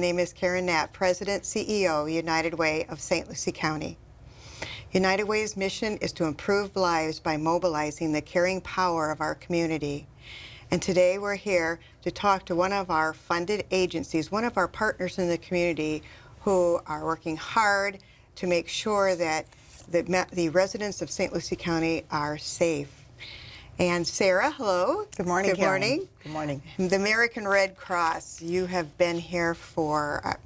name is Karen Knapp, President, CEO, United Way of St. Lucie County. United Way's mission is to improve lives by mobilizing the caring power of our community. And today we're here to talk to one of our funded agencies, one of our partners in the community who are working hard to make sure that the residents of St. Lucie County are safe. And Sarah, hello. Good morning, Good Karen. morning. Good morning. The American Red Cross, you have been here for,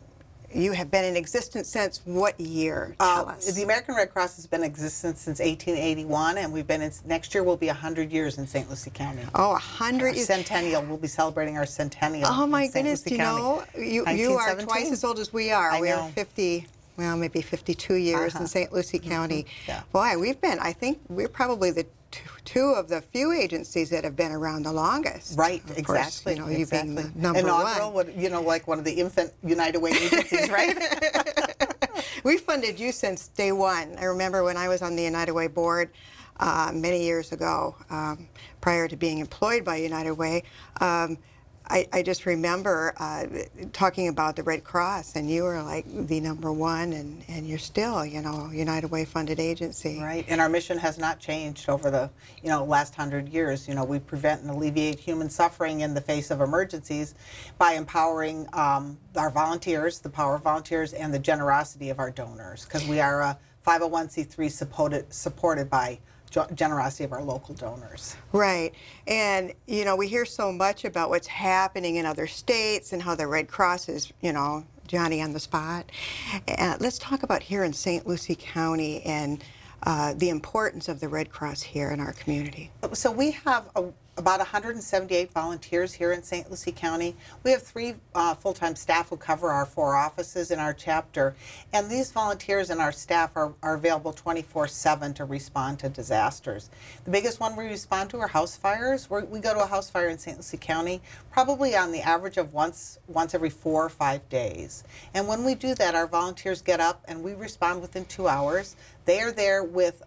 you have been in existence since what year? Tell us. The American Red Cross has been in existence since 1881, and we've been in, next year will be 100 years in St. Lucie County. Oh, 100 years. Centennial. We'll be celebrating our centennial. Oh my in St. goodness, Lucie you County. know, you are 1917. twice as old as we are. I We are know. 50, well, maybe 52 years in St. Lucie County. Yeah. Boy, we've been, I think we're probably the two of the few agencies that have been around the longest. Right, Of exactly. course, you know, you being exactly. the number Inaugural, one. you know, like one of the infant United Way agencies, right? We funded you since day one. I remember when I was on the United Way board many years ago, prior to being employed by United Way. I just remember talking about the Red Cross, and you were like the number one, and you're still, you know, United Way funded agency. Right, and our mission has not changed over the, you know, last 100 years. You know, we prevent and alleviate human suffering in the face of emergencies by empowering our volunteers, the power of volunteers, and the generosity of our donors, because we are a 501c3 supported by generosity of our local donors. Right. And, you know, we hear so much about what's happening in other states and how the Red Cross is, you know, Johnny on the spot. Let's talk about here in St. Lucie County and the importance of the Red Cross here in our community. So we have about 178 volunteers here in St. Lucie County. We have 3 full-time staff who cover our 4 offices in our chapter. And these volunteers and our staff are available 24/7 to respond to disasters. The biggest one we respond to are house fires. We go to a house fire in St. Lucie County probably on the average of once every 4 or 5 days. And when we do that, our volunteers get up and we respond within 2 hours. They are there with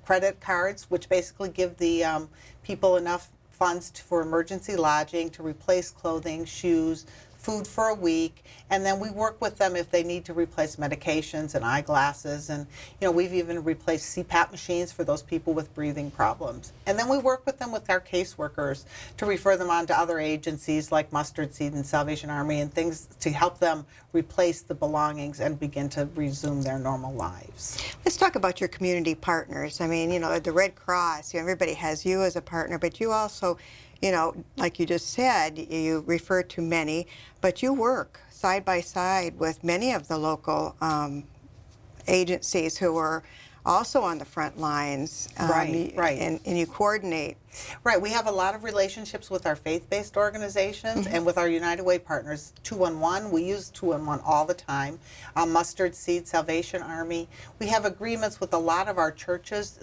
credit cards, which basically give the people enough funds for emergency lodging, to replace clothing, shoes, food for a week, and then we work with them if they need to replace medications and eyeglasses, and you know, we've even replaced CPAP machines for those people with breathing problems. And then we work with them with our caseworkers to refer them on to other agencies like Mustard Seed and Salvation Army and things to help them replace the belongings and begin to resume their normal lives. Let's talk about your community partners. I mean, you know, the Red Cross, you know, everybody has you as a partner, but you also, you know, like you just said, you refer to many, but you work side by side with many of the local agencies who are also on the front lines. Right. And you coordinate. Right, we have a lot of relationships with our faith-based organizations and with our United Way partners. 211, we use 211 all the time. Mustard Seed, Salvation Army. We have agreements with a lot of our churches,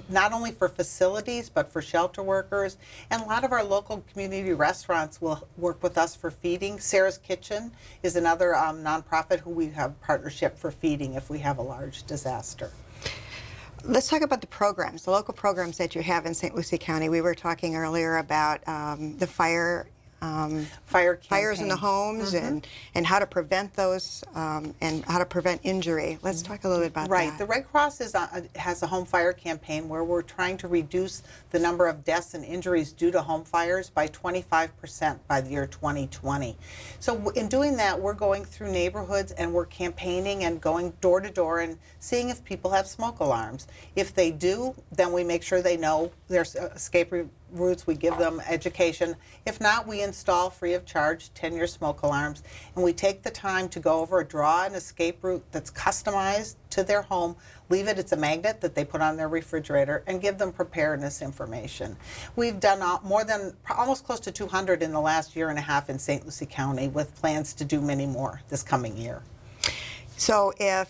not only for facilities, but for shelter workers. And a lot of our local community restaurants will work with us for feeding. Sarah's Kitchen is another nonprofit who we have partnership for feeding if we have a large disaster. Let's talk about the programs, the local programs that you have in St. Lucie County. We were talking earlier about the fires in the homes and how to prevent those and how to prevent injury. Let's talk a little bit about that. Right. The Red Cross has a home fire campaign where we're trying to reduce the number of deaths and injuries due to home fires by 25% by the year 2020. So in doing that, we're going through neighborhoods and we're campaigning and going door to door and seeing if people have smoke alarms. If they do, then we make sure they know there's escape routes. We give them education. If not, we install free of charge 10-year smoke alarms, and we take the time to go over, draw an escape route that's customized to their home, leave it, it's a magnet that they put on their refrigerator, and give them preparedness information. We've done almost close to 200 in the last year and a half in St. Lucie County, with plans to do many more this coming year. So if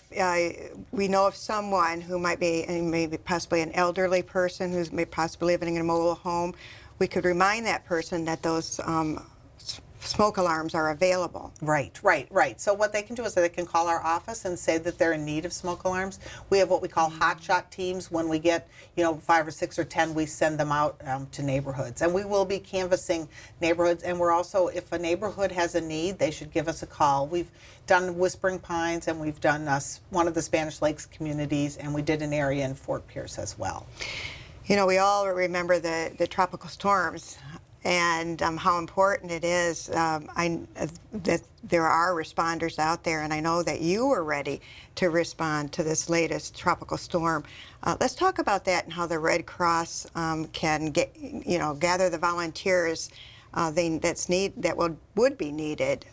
we know of someone who might be, maybe possibly an elderly person who's possibly living in a mobile home, we could remind that person that those smoke alarms are available. Right. So what they can do is they can call our office and say that they're in need of smoke alarms. We have what we call hotshot teams. When we get, 5 or 6 or 10, we send them out to neighborhoods. And we will be canvassing neighborhoods. And we're also, if a neighborhood has a need, they should give us a call. We've done Whispering Pines, and we've done one of the Spanish Lakes communities, and we did an area in Fort Pierce as well. We all remember the tropical storms and how important it is that there are responders out there, and I know that you were ready to respond to this latest tropical storm. Let's talk about that and how the Red Cross can gather the volunteers that would be needed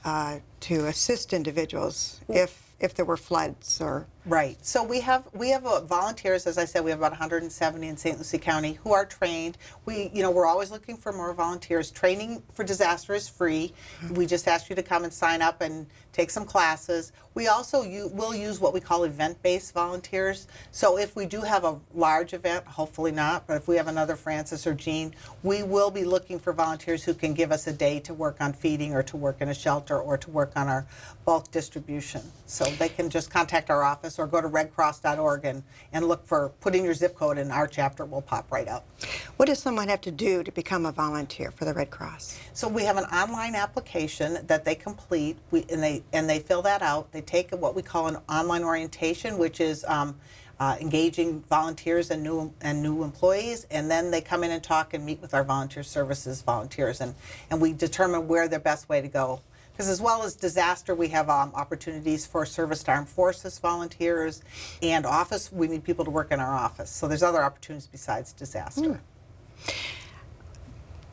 to assist individuals if there were floods or. Right. So we have volunteers, as I said, we have about 170 in St. Lucie County who are trained. We're always looking for more volunteers. Training for disaster is free. We just ask you to come and sign up and take some classes. We also will use what we call event-based volunteers. So if we do have a large event, hopefully not, but if we have another Francis or Jean, we will be looking for volunteers who can give us a day to work on feeding or to work in a shelter or to work on our bulk distribution. So they can just contact our office or go to redcross.org and look for, put in your zip code and our chapter will pop right up. What does someone have to do to become a volunteer for the Red Cross? So we have an online application that they complete, and they fill that out. They take what we call an online orientation, which is engaging volunteers and new employees, and then they come in and talk and meet with our volunteer services volunteers, and we determine where the best way to go. Because as well as disaster, we have opportunities for service to armed forces volunteers and office. We need people to work in our office. So there's other opportunities besides disaster.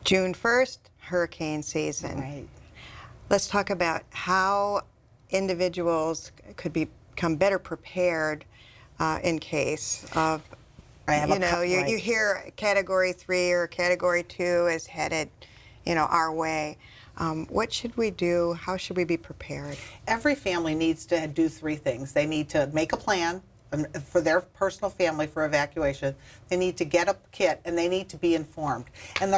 June 1st, hurricane season. Right. Let's talk about how individuals could become better prepared in case of, you hear Category 3 or Category 2 is headed, our way. What should we do? How should we be prepared? Every family needs to do 3 things. They need to make a plan for their personal family for evacuation. They need to get a kit, and they need to be informed. And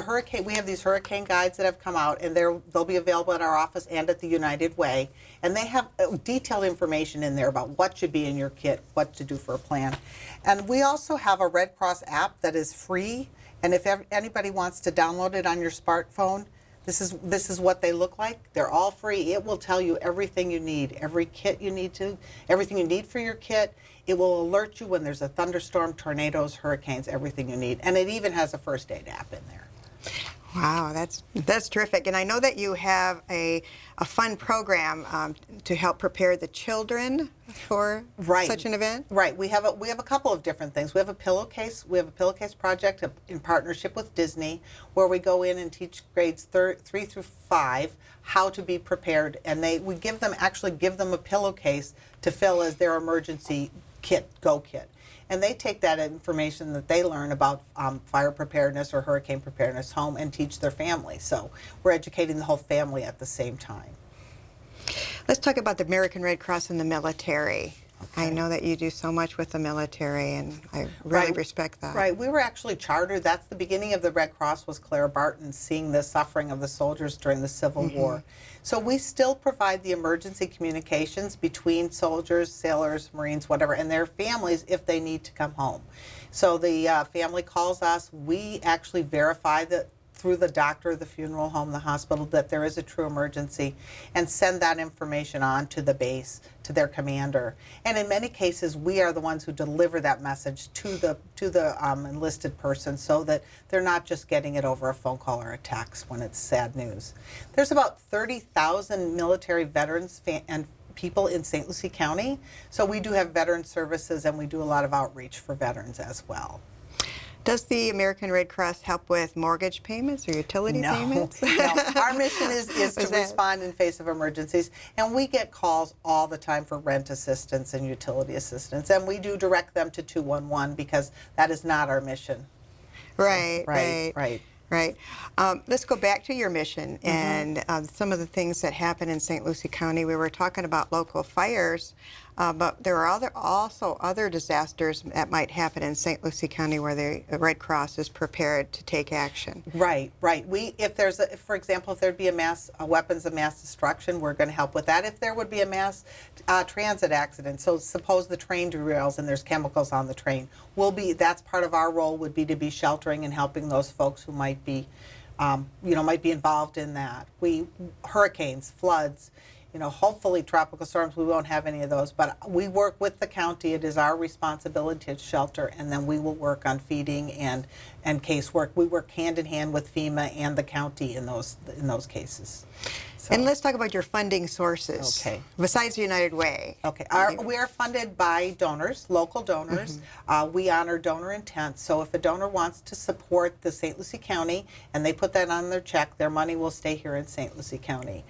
we have these hurricane guides that have come out, and they'll be available at our office and at the United Way. And they have detailed information in there about what should be in your kit, what to do for a plan. And we also have a Red Cross app that is free. And if anybody wants to download it on your smartphone, this is what they look like. They're all free. It will tell you everything you need, everything you need for your kit. It will alert you when there's a thunderstorm, tornadoes, hurricanes, everything you need. And it even has a first aid app in there. Wow, that's terrific. And I know that you have a fun program to help prepare the children for such an event. Right. We have a couple of different things. We have a pillowcase. We have a pillowcase project in partnership with Disney, where we go in and teach grades 3 through 5 how to be prepared, and we give them a pillowcase to fill as their emergency kit. And they take that information that they learn about fire preparedness or hurricane preparedness home and teach their family. So we're educating the whole family at the same time. Let's talk about the American Red Cross and the military. Okay. I know that you do so much with the military, and I really respect that. Right. We were actually chartered. That's the beginning of the Red Cross, was Clara Barton, seeing the suffering of the soldiers during the Civil War. So we still provide the emergency communications between soldiers, sailors, Marines, whatever, and their families if they need to come home. So the family calls us. We actually verify that through the doctor, the funeral home, the hospital, that there is a true emergency, and send that information on to the base, to their commander. And in many cases, we are the ones who deliver that message to the enlisted person, so that they're not just getting it over a phone call or a text when it's sad news. There's about 30,000 military veterans and people in St. Lucie County, so we do have veteran services, and we do a lot of outreach for veterans as well. Does the American Red Cross help with mortgage payments or utility payments? No. Our mission is to respond in face of emergencies, and we get calls all the time for rent assistance and utility assistance, and we do direct them to 211 because that is not our mission. Right. Let's go back to your mission and some of the things that happen in St. Lucie County. We were talking about local fires. But there are also other disasters that might happen in St. Lucie County where the Red Cross is prepared to take action. Right. For example, if there'd be a weapons of mass destruction, we're going to help with that. If there would be a mass transit accident, so suppose the train derails and there's chemicals on the train, that's part of our role would be to be sheltering and helping those folks who might be involved in that. Hurricanes, floods, hopefully tropical storms, we won't have any of those, but we work with the county. It is our responsibility to shelter, and then we will work on feeding and casework. We work hand in hand with FEMA and the county in those cases. So. And let's talk about your funding sources. Okay. Besides United Way. Okay. We are funded by donors, local donors. We honor donor intent. So if a donor wants to support the St. Lucie County and they put that on their check, their money will stay here in St. Lucie County.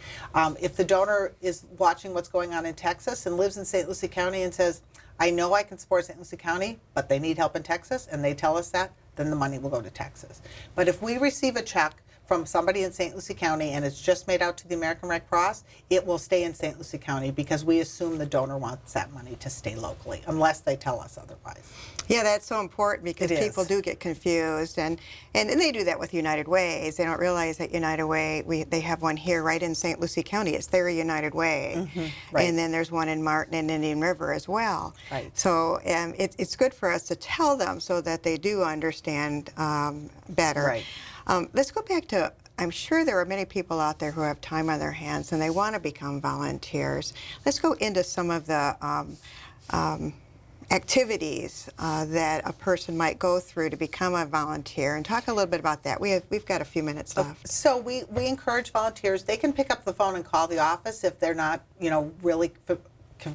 If the donor is watching what's going on in Texas and lives in St. Lucie County and says, I know I can support St. Lucie County, but they need help in Texas, and they tell us that, then the money will go to Texas. But if we receive a check from somebody in St. Lucie County and it's just made out to the American Red Cross, it will stay in St. Lucie County because we assume the donor wants that money to stay locally, unless they tell us otherwise. Yeah, that's so important because It is. people do get confused, and they do that with United Ways. They don't realize that United Way, they have one here right in St. Lucie County. It's their United Way. Right. And then there's one in Martin and Indian River as well. Right. So it's good for us to tell them so that they do understand better. Right. Let's go back to, I'm sure there are many people out there who have time on their hands and they want to become volunteers. Let's go into some of the activities that a person might go through to become a volunteer, and talk a little bit about that. We've got a few minutes left. So we encourage volunteers. They can pick up the phone and call the office if they're not, really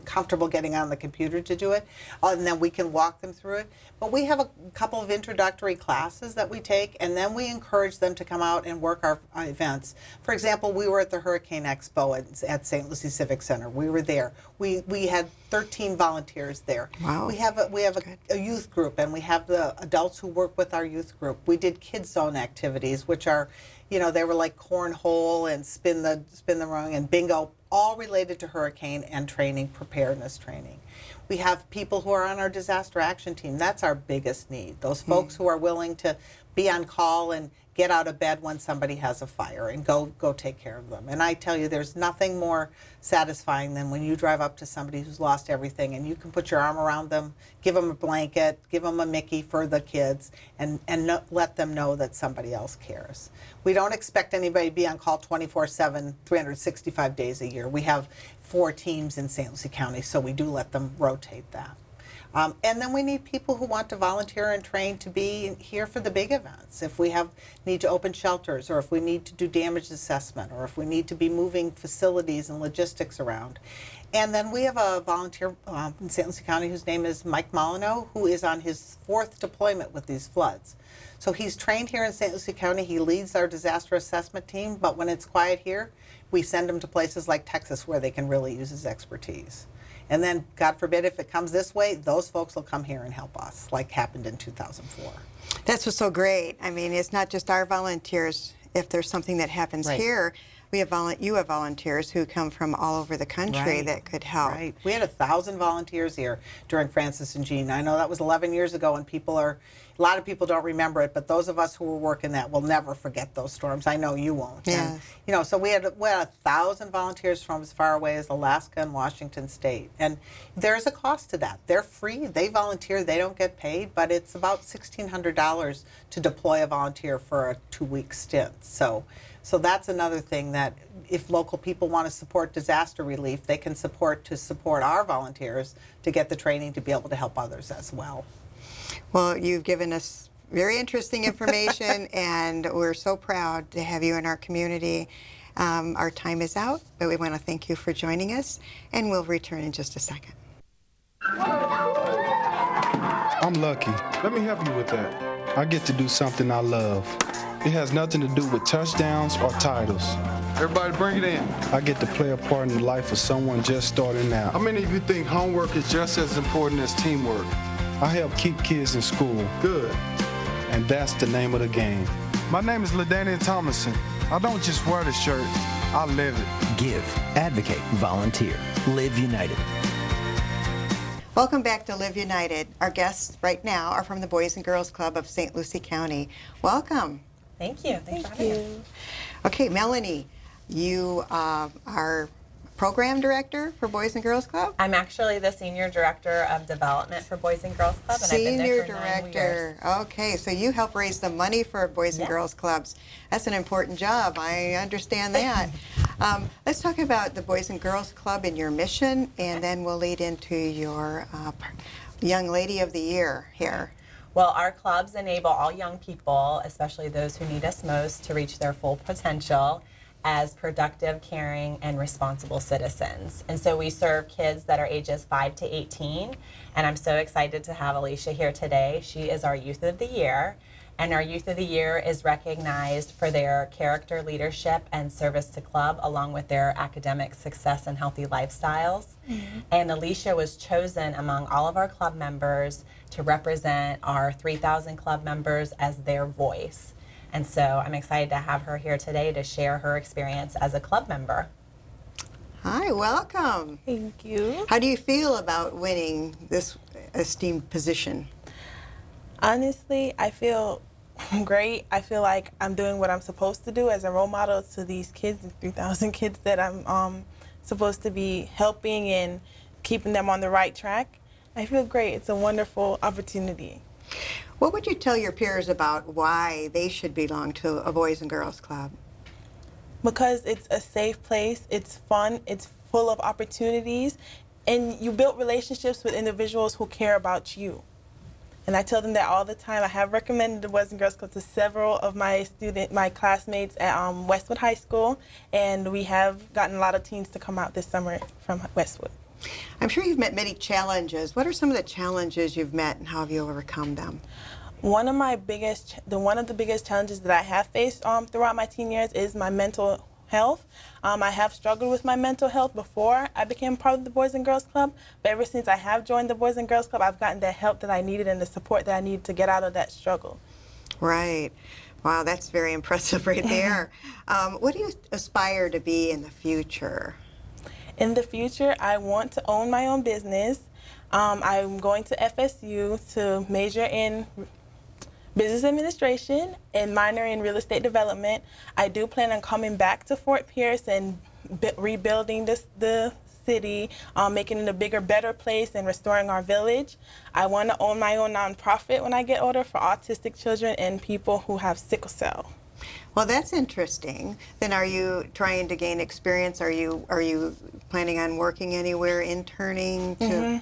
comfortable getting on the computer to do it, and then we can walk them through it. But we have a couple of introductory classes that we take, and then we encourage them to come out and work our events. For example, we were at the Hurricane Expo at St. Lucie Civic Center. We were there. We had 13 volunteers there. Wow. We have a youth group, and we have the adults who work with our youth group. We did Kids Zone activities, which are, they were like cornhole and spin the rung and bingo, all related to hurricane and preparedness training. We have people who are on our disaster action team. That's our biggest need. Those folks who are willing to be on call and get out of bed when somebody has a fire and go take care of them. And I tell you, there's nothing more satisfying than when you drive up to somebody who's lost everything and you can put your arm around them, give them a blanket, give them a Mickey for the kids, and let them know that somebody else cares. We don't expect anybody to be on call 24/7, 365 days a year. We have 4 teams in St. Lucie County, so we do let them rotate that. And then we need people who want to volunteer and train to be here for the big events. If we need to open shelters, or if we need to do damage assessment, or if we need to be moving facilities and logistics around. And then we have a volunteer in St. Lucie County whose name is Mike Molyneux, who is on his 4th deployment with these floods. So he's trained here in St. Lucie County. He leads our disaster assessment team, but when it's quiet here, we send him to places like Texas where they can really use his expertise. And then, God forbid, if it comes this way, those folks will come here and help us, like happened in 2004. That's what's so great. I mean, it's not just our volunteers. If there's something that happens Right. here, you have volunteers who come from all over the country Right. that could help. Right. We had 1,000 volunteers here during Francis and Jean. I know that was 11 years ago, and a lot of people don't remember it, but those of us who were working that will never forget those storms. I know you won't. Yes. And, so we had 1,000 volunteers from as far away as Alaska and Washington State. And there's a cost to that. They're free. They volunteer. They don't get paid, but it's about $1,600 to deploy a volunteer for a 2-week stint. So that's another thing that if local people want to support disaster relief, they can support our volunteers to get the training to be able to help others as well. Well, you've given us very interesting information, and we're so proud to have you in our community. Our time is out, but we want to thank you for joining us, and we'll return in just a second. I'm lucky. Let me help you with that. I get to do something I love. It has nothing to do with touchdowns or titles. Everybody bring it in. I get to play a part in the life of someone just starting out. How many of you think homework is just as important as teamwork? I help keep kids in school, Good. and that's the name of the game. My name is LaDainian Thomason. I don't just wear the shirt, I live it. Give, advocate, volunteer. Live United. Welcome back to Live United. Our guests right now are from the Boys and Girls Club of St. Lucie County. Welcome. Thank you. Thanks for having us. Okay, Melanie, you are program director for Boys and Girls Club? I'm actually the senior director of development for Boys and Girls Club, and I've been there for 9 years. Okay, so you help raise the money for Boys and Girls Clubs. That's an important job. I understand that. Let's talk about the Boys and Girls Club and your mission, and then we'll lead into your Young Lady of the Year here. Well, our clubs enable all young people, especially those who need us most, to reach their full potential as productive, caring, and responsible citizens. And so we serve kids that are ages 5 to 18, and I'm so excited to have Alicia here today. She is our Youth of the Year, and our Youth of the Year is recognized for their character, leadership, and service to club, along with their academic success and healthy lifestyles. Mm-hmm. And Alicia was chosen among all of our club members to represent our 3,000 club members as their voice. And so I'm excited to have her here today to share her experience as a club member. Hi, welcome. Thank you. How do you feel about winning this esteemed position? Honestly, I feel great. I feel like I'm doing what I'm supposed to do as a role model to these kids, 3,000 kids that I'm supposed to be helping and keeping them on the right track. I feel great. It's a wonderful opportunity. What would you tell your peers about why they should belong to a Boys and Girls Club? Because it's a safe place, it's fun, it's full of opportunities, and you build relationships with individuals who care about you. And I tell them that all the time. I have recommended the Boys and Girls Club to several of my classmates at Westwood High School, and we have gotten a lot of teens to come out this summer from Westwood. I'm sure you've met many challenges. What are some of the challenges you've met, and how have you overcome them? One of the biggest challenges that I have faced throughout my teen years is my mental health. I have struggled with my mental health before I became part of the Boys and Girls Club, but ever since I have joined the Boys and Girls Club, I've gotten the help that I needed and the support that I needed to get out of that struggle. Right. Wow, that's very impressive right there. What do you aspire to be in the future? In the future, I want to own my own business. I'm going to FSU to major in business administration and minor in real estate development. I do plan on coming back to Fort Pierce and rebuilding the city, making it a bigger, better place and restoring our village. I want to own my own nonprofit when I get older for autistic children and people who have sickle cell. Well, that's interesting. Then are you trying to gain experience? Are you planning on working anywhere, interning to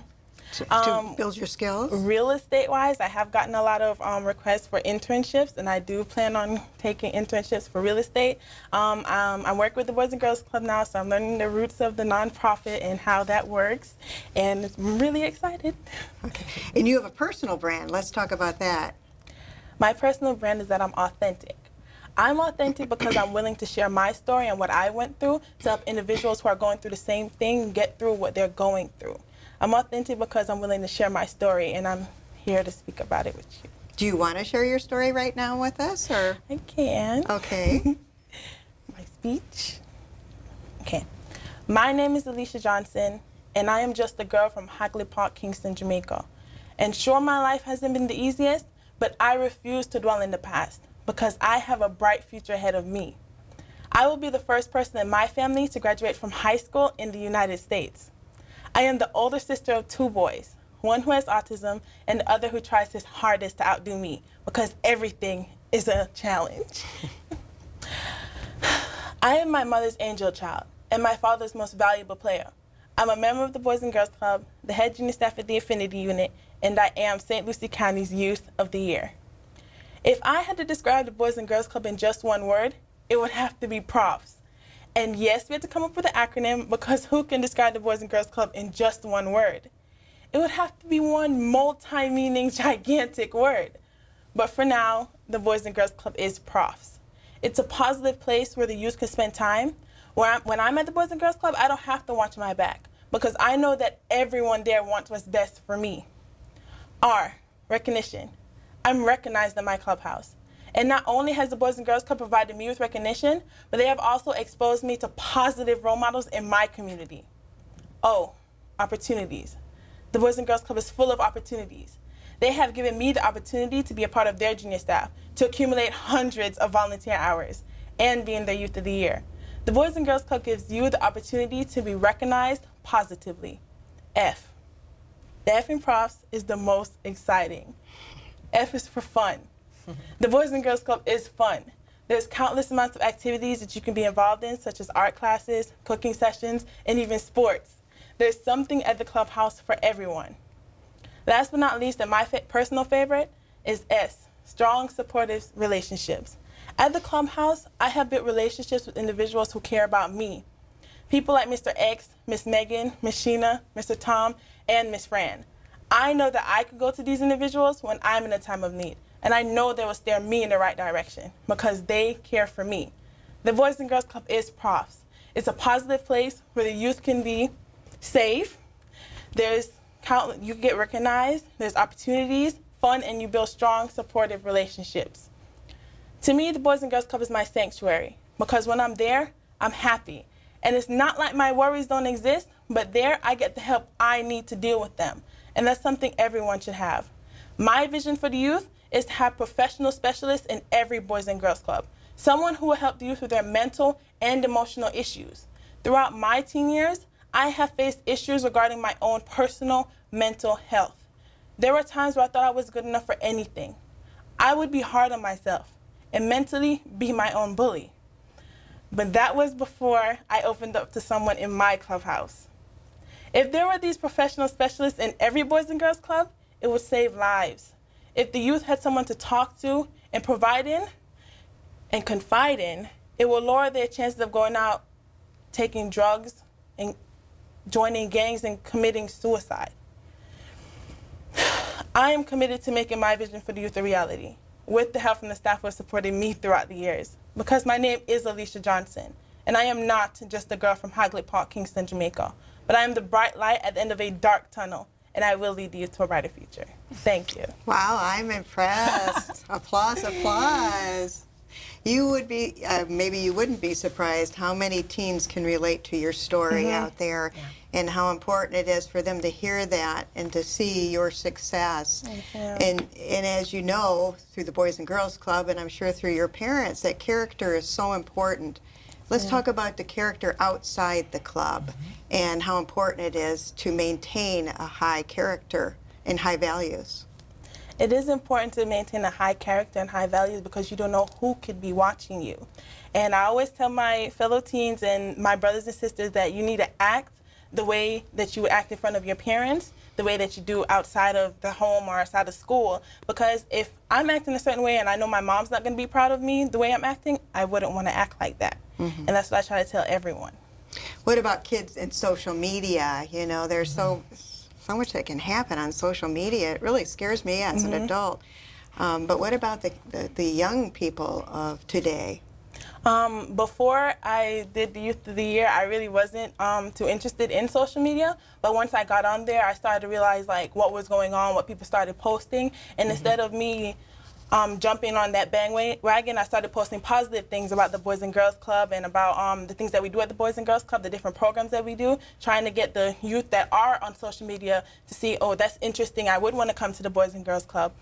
build your skills? Real estate-wise, I have gotten a lot of requests for internships, and I do plan on taking internships for real estate. I work with the Boys and Girls Club now, so I'm learning the roots of the nonprofit and how that works, and I'm really excited. Okay. And you have a personal brand. Let's talk about that. My personal brand is that I'm authentic. I'm authentic because I'm willing to share my story and what I went through to help individuals who are going through the same thing get through what they're going through. I'm authentic because I'm willing to share my story, and I'm here to speak about it with you. Do you want to share your story right now with us, or? I can. Okay. My speech. Okay. My name is Alicia Johnson, and I am just a girl from Hagley Park, Kingston, Jamaica. And sure, my life hasn't been the easiest, but I refuse to dwell in the past because I have a bright future ahead of me. I will be the first person in my family to graduate from high school in the United States. I am the older sister of 2 boys, one who has autism and the other who tries his hardest to outdo me because everything is a challenge. I am my mother's angel child and my father's most valuable player. I'm a member of the Boys and Girls Club, the head junior staff at the Affinity Unit, and I am St. Lucie County's Youth of the Year. If I had to describe the Boys and Girls Club in just one word, it would have to be profs. And yes, we had to come up with an acronym because who can describe the Boys and Girls Club in just one word? It would have to be one multi-meaning, gigantic word. But for now, the Boys and Girls Club is profs. It's a positive place where the youth can spend time. When I'm at the Boys and Girls Club, I don't have to watch my back because I know that everyone there wants what's best for me. R, recognition. I'm recognized in my clubhouse. And not only has the Boys and Girls Club provided me with recognition, but they have also exposed me to positive role models in my community. O, opportunities. The Boys and Girls Club is full of opportunities. They have given me the opportunity to be a part of their junior staff, to accumulate hundreds of volunteer hours, and be in their Youth of the Year. The Boys and Girls Club gives you the opportunity to be recognized positively. F. The F in profs is the most exciting. F is for fun. The Boys and Girls Club is fun. There's countless amounts of activities that you can be involved in, such as art classes, cooking sessions, and even sports. There's something at the clubhouse for everyone. Last but not least, and my personal favorite, is S, strong, supportive relationships. At the clubhouse, I have built relationships with individuals who care about me. People like Mr. X, Miss Megan, Miss Sheena, Mr. Tom, and Miss Fran. I know that I could go to these individuals when I'm in a time of need, and I know they will steer me in the right direction because they care for me. The Boys and Girls Club is profs. It's a positive place where the youth can be safe. You get recognized, there's opportunities, fun, and you build strong, supportive relationships. To me, the Boys and Girls Club is my sanctuary because when I'm there, I'm happy. And it's not like my worries don't exist, but there I get the help I need to deal with them. And that's something everyone should have. My vision for the youth is to have professional specialists in every Boys and Girls Club, someone who will help the youth with their mental and emotional issues. Throughout my teen years, I have faced issues regarding my own personal mental health. There were times where I thought I was good enough for anything. I would be hard on myself and mentally be my own bully. But that was before I opened up to someone in my clubhouse. If there were these professional specialists in every Boys and Girls Club, it would save lives. If the youth had someone to talk to and provide in and confide in, it will lower their chances of going out, taking drugs, and joining gangs and committing suicide. I am committed to making my vision for the youth a reality, with the help from the staff who have supported me throughout the years, because my name is Alicia Johnson, and I am not just a girl from Hagley Park, Kingston, Jamaica, but I am the bright light at the end of a dark tunnel, and I will lead the youth to a brighter future. Thank you. Wow, I'm impressed. Applause, applause. You would be, maybe you wouldn't be surprised how many teens can relate to your story out there, and how important it is for them to hear that and to see your success. And as you know, through the Boys and Girls Club, and I'm sure through your parents, that character is so important. Let's talk about the character outside the club and how important it is to maintain a high character and high values. It is important to maintain a high character and high values because you don't know who could be watching you. And I always tell my fellow teens and my brothers and sisters that you need to act the way that you would act in front of your parents, the way that you do outside of the home or outside of school. Because if I'm acting a certain way and I know my mom's not going to be proud of me the way I'm acting, I wouldn't want to act like that. And that's what I try to tell everyone. What about kids and social media? You know, there's so much that can happen on social media. It really scares me as an adult. But what about the young people of today? Before I did the Youth of the Year, I really wasn't too interested in social media. But once I got on there, I started to realize like what was going on, what people started posting. And instead of me jumping on that bandwagon, I started posting positive things about the Boys and Girls Club and about the things that we do at the Boys and Girls Club, the different programs that we do, trying to get the youth that are on social media to see, oh, that's interesting, I would want to come to the Boys and Girls Club.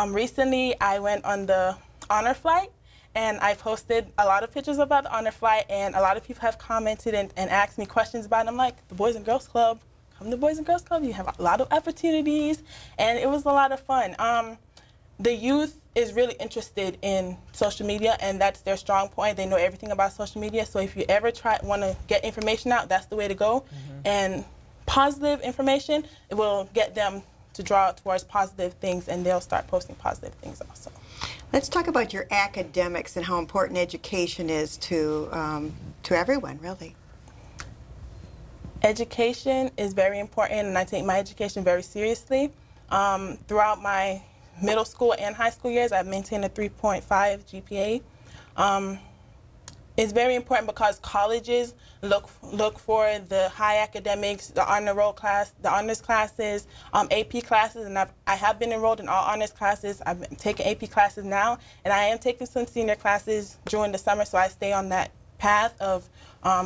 Recently, I went on the honor flight, and I posted a lot of pictures about the honor flight, and a lot of people have commented and asked me questions about it. I'm like, the Boys and Girls Club, come to the Boys and Girls Club, you have a lot of opportunities, and it was a lot of fun. The youth is really interested in social media, and that's their strong point. They know everything about social media, so if you ever want to get information out, that's the way to go. And positive information, it will get them to draw towards positive things, and they'll start posting positive things also. Let's talk about your academics and how important education is to everyone, really. Education is very important, and I take my education very seriously. Throughout my middle school and high school years, I've maintained a 3.5 GPA. It's very important because colleges look for the high academics, the honor roll class, the honors classes, AP classes, and I have been enrolled in all honors classes. I've been taking AP classes now, and I am taking some senior classes during the summer, so I stay on that path of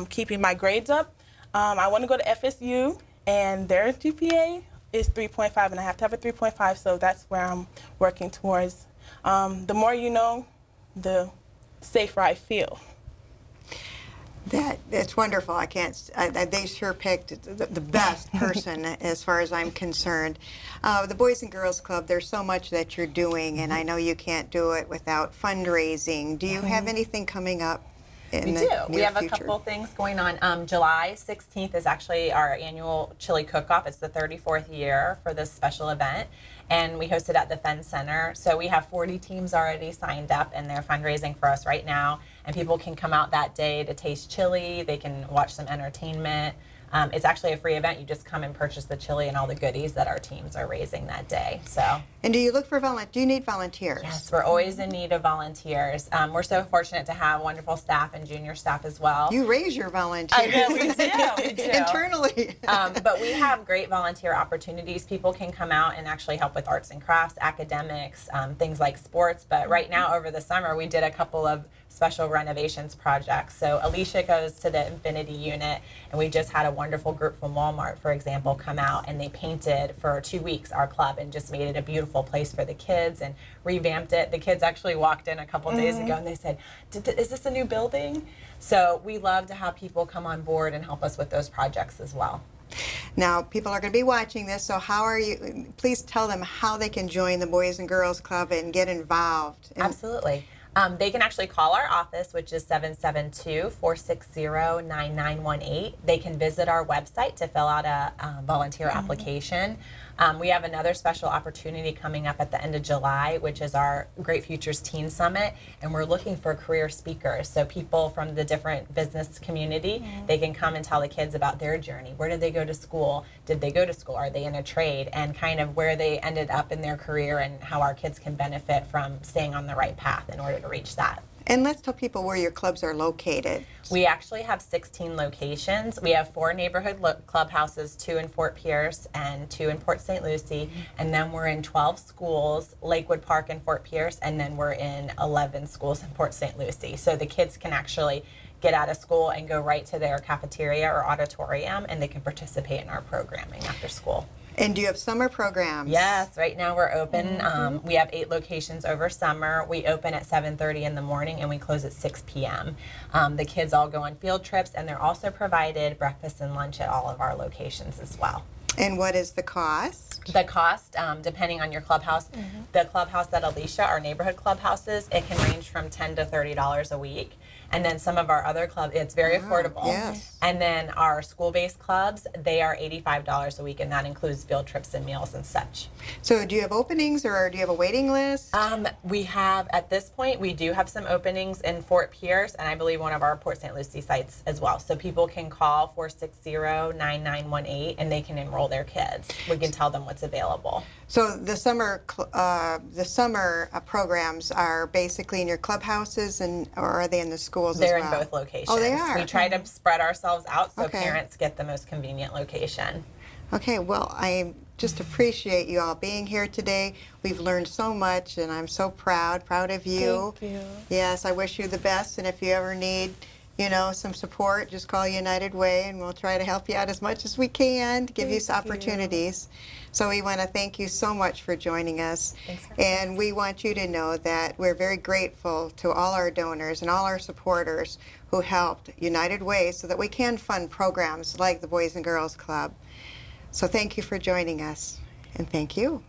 keeping my grades up. I want to go to FSU, and their GPA is 3.5, and I have to have a 3.5, so that's where I'm working towards. The more you know, the safer I feel. That's wonderful. I can't. They sure picked the best person as far as I'm concerned. The Boys and Girls Club. There's so much that you're doing, and I know you can't do it without fundraising. Do you have anything coming up? We do. We have a couple things going on. July 16th is actually our annual chili cook-off. It's the 34th year for this special event, and we host it at the Fenn Center. So we have 40 teams already signed up, and they're fundraising for us right now. And people can come out that day to taste chili. They can watch some entertainment. It's actually a free event. You just come and purchase the chili and all the goodies that our teams are raising that day. So. And do you look for do you need volunteers? Yes, we're always in need of volunteers. We're so fortunate to have wonderful staff and junior staff as well. You raise your volunteers. I know, we do. Internally. But we have great volunteer opportunities. People can come out and actually help with arts and crafts, academics, things like sports. But right now, over the summer, we did a couple of special renovations projects. So Alicia goes to the Infinity unit, and we just had a wonderful group from Walmart, for example, come out, and they painted for 2 weeks our club and just made it a beautiful place for the kids and revamped it. The kids actually walked in a couple days ago and they said, is this a new building? So we love to have people come on board and help us with those projects as well. Now, people are going to be watching this, so please tell them how they can join the Boys and Girls Club and get involved. Absolutely. They can actually call our office, which is 772-460-9918. They can visit our website to fill out a volunteer application. We have another special opportunity coming up at the end of July, which is our Great Futures Teen Summit, and we're looking for career speakers. So people from the different business community, they can come and tell the kids about their journey. Where did they go to school? Did they go to school? Are they in a trade? And kind of where they ended up in their career and how our kids can benefit from staying on the right path in order to reach that. And let's tell people where your clubs are located. We actually have 16 locations. We have 4 neighborhood clubhouses, 2 in Fort Pierce and 2 in Port St. Lucie. And then we're in 12 schools, Lakewood Park and Fort Pierce, and then we're in 11 schools in Port St. Lucie. So the kids can actually get out of school and go right to their cafeteria or auditorium, and they can participate in our programming after school. And do you have summer programs? Yes, right now we're open. We have 8 locations over summer. We open at 7:30 in the morning and we close at 6 p.m. The kids all go on field trips, and they're also provided breakfast and lunch at all of our locations as well. And what is the cost? The cost, depending on your clubhouse, the clubhouse at Alicia, our neighborhood clubhouses, it can range from $10 to $30 a week. And then some of our other clubs, it's very affordable. Yes. And then our school-based clubs, they are $85 a week, and that includes field trips and meals and such. So do you have openings, or do you have a waiting list? We have, at this point, we do have some openings in Fort Pierce, and I believe one of our Port St. Lucie sites as well. So people can call 460-9918, and they can enroll their kids. We can tell them what's available. So the summer programs are basically in your clubhouses, or are they in the schools They're as well? in both locations. Oh, they are. We try to spread ourselves out so Okay. parents get the most convenient location. Okay, well, I just appreciate you all being here today. We've learned so much, and I'm so proud of you. Thank you. Yes, I wish you the best, and if you ever need, some support, just call United Way, and we'll try to help you out as much as we can to give you some opportunities. So we want to thank you so much for joining us. Thanks for And we want you to know that we're very grateful to all our donors and all our supporters who helped United Way so that we can fund programs like the Boys and Girls Club. So thank you for joining us, and thank you.